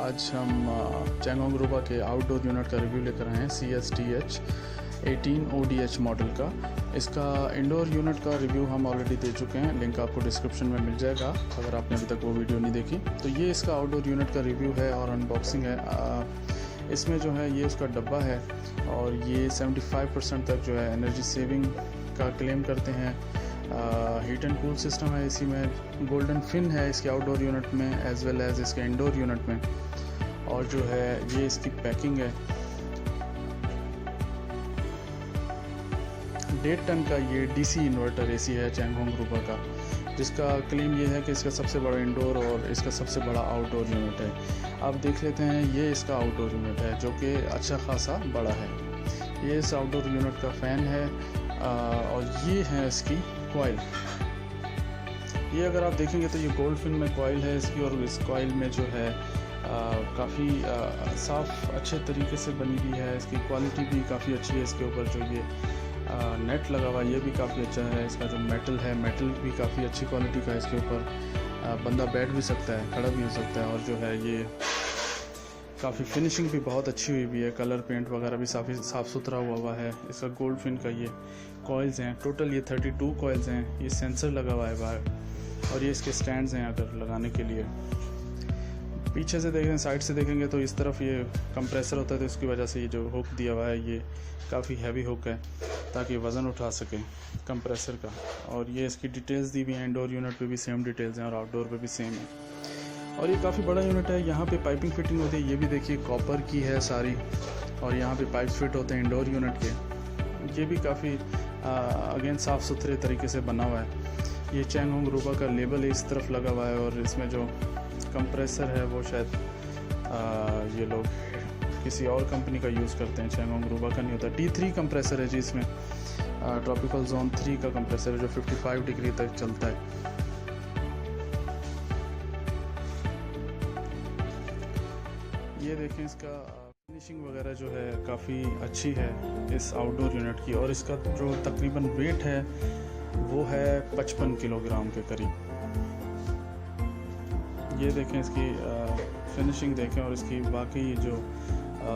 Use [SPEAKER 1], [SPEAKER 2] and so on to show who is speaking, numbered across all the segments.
[SPEAKER 1] आज हम चैंगहोंग ग्रुपा के आउटडोर यूनिट का रिव्यू लेकर आए हैं CSTH 18 ODH मॉडल का। इसका इंडोर यूनिट का रिव्यू हम ऑलरेडी दे चुके हैं, लिंक आपको डिस्क्रिप्शन में मिल जाएगा अगर आपने अभी तक वो वीडियो नहीं देखी। तो ये इसका आउटडोर यूनिट का रिव्यू है और अनबॉक्सिंग है। इसमें जो है ये उसका डब्बा है और ये 75% तक जो है एनर्जी सेविंग का क्लेम करते हैं। हीट एंड कूल सिस्टम है इसी में, गोल्डन फिन है इसके आउटडोर यूनिट में एज वेल एज इसके इंडोर यूनिट में। और जो है ये इसकी पैकिंग है। 1.5 टन का ये DC इन्वर्टर AC है चैंगहोंग ग्रुपा का, जिसका क्लेम ये है कि इसका सबसे बड़ा इंडोर और इसका सबसे बड़ा आउटडोर यूनिट है। आप देख लेते हैं, ये इसका आउटडोर यूनिट है जो कि अच्छा खासा बड़ा है। ये इस आउटडोर यूनिट का फ़ैन है और ये है इसकी कॉइल। ये अगर आप देखेंगे तो ये गोल्ड फिन में कॉइल है इसकी, और इस कॉइल में जो है काफ़ी साफ़ अच्छे तरीके से बनी हुई है। इसकी क्वालिटी भी काफ़ी अच्छी है। इसके ऊपर जो ये नेट लगा हुआ है ये भी काफ़ी अच्छा है। इसका जो मेटल है, मेटल भी काफ़ी अच्छी क्वालिटी का है। इसके ऊपर बंदा बैठ भी सकता है, खड़ा भी हो सकता है। और जो है ये काफ़ी फिनिशिंग भी बहुत अच्छी हुई भी है, कलर पेंट वगैरह भी साफ़ सुथरा हुआ है। इसका गोल्ड फिन का ये कॉइल्स हैं, टोटल ये 32 कॉइल्स हैं। ये सेंसर लगा हुआ है बाहर और ये इसके स्टैंड्स हैं अगर लगाने के लिए। पीछे से देखें, साइड से देखेंगे तो इस तरफ ये कंप्रेसर होता है, तो इसकी वजह से ये जो हुक दिया हुआ है ये काफ़ी हैवी हुक है ताकि वज़न उठा सके कंप्रेसर का। और ये इसकी डिटेल्स दी हुई हैं, इंडोर यूनिट पे भी सेम डिटेल्स हैं और आउटडोर पे भी सेम है। और ये काफ़ी बड़ा यूनिट है। यहाँ पे पाइपिंग फिटिंग होती है, ये भी देखिए कॉपर की है सारी। और यहाँ पे पाइप्स फिट होते हैं इंडोर यूनिट के। ये भी काफ़ी अगेन साफ़ सुथरे तरीके से बना हुआ है। ये चैंगहोंग ग्रुपा का लेबल इस तरफ लगा हुआ है और इसमें जो कंप्रेसर है वो शायद ये लोग किसी और कंपनी का यूज़ करते हैं, चैंगहोंग ग्रुपा का नहीं होता। T3 कंप्रेसर है जी इसमें, ट्रॉपिकल जोन 3 का कंप्रेसर है जो 55 डिग्री तक चलता है। ये देखें, इसका फिनिशिंग वगैरह जो है काफ़ी अच्छी है इस आउटडोर यूनिट की। और इसका जो तकरीबन वेट है वो है 55 किलोग्राम के करीब। ये देखें, इसकी फिनिशिंग देखें और इसकी बाकी जो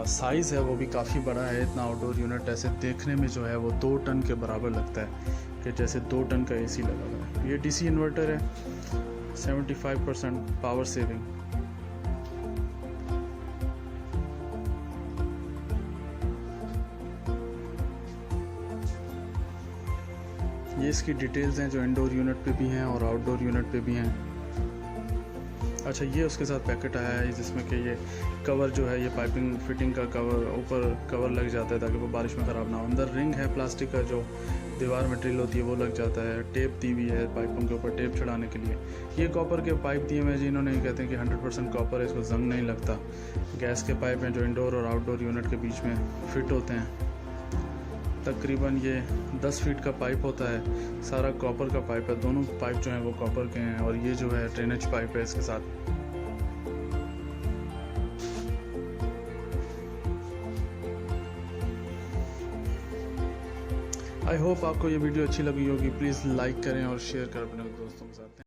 [SPEAKER 1] साइज़ है वो भी काफ़ी बड़ा है। इतना आउटडोर यूनिट ऐसे देखने में जो है वो 2 टन के बराबर लगता है कि जैसे 2 टन का AC लगा हुआ है। ये DC इन्वर्टर है, 75% पावर सेविंग। ये इसकी डिटेल्स हैं जो इंडोर यूनिट पे भी हैं और आउटडोर यूनिट पे भी हैं। अच्छा, ये उसके साथ पैकेट आया है जिसमें कि ये कवर जो है, ये पाइपिंग फिटिंग का कवर, ऊपर कवर लग जाता है ताकि वो बारिश में ख़राब ना हो। अंदर रिंग है प्लास्टिक का, जो दीवार में ड्रिल होती है वो लग जाता है। टेप दी हुई है पाइपों के ऊपर टेप चढ़ाने के लिए। ये कॉपर के पाइप दिए हुए हैं जिन्होंने, कहते हैं कि 100% कॉपर है, इसको जंग नहीं लगता। गैस के पाइप हैं जो इंडोर और आउटडोर यूनिट के बीच में फिट होते हैं। तकरीबन ये 10 फीट का पाइप होता है, सारा कॉपर का पाइप है। दोनों पाइप जो हैं वो कॉपर के हैं और ये जो है ड्रेनेज पाइप है इसके साथ। आई होप आपको ये वीडियो अच्छी लगी होगी। प्लीज़ लाइक करें और शेयर करें अपने दोस्तों के साथ।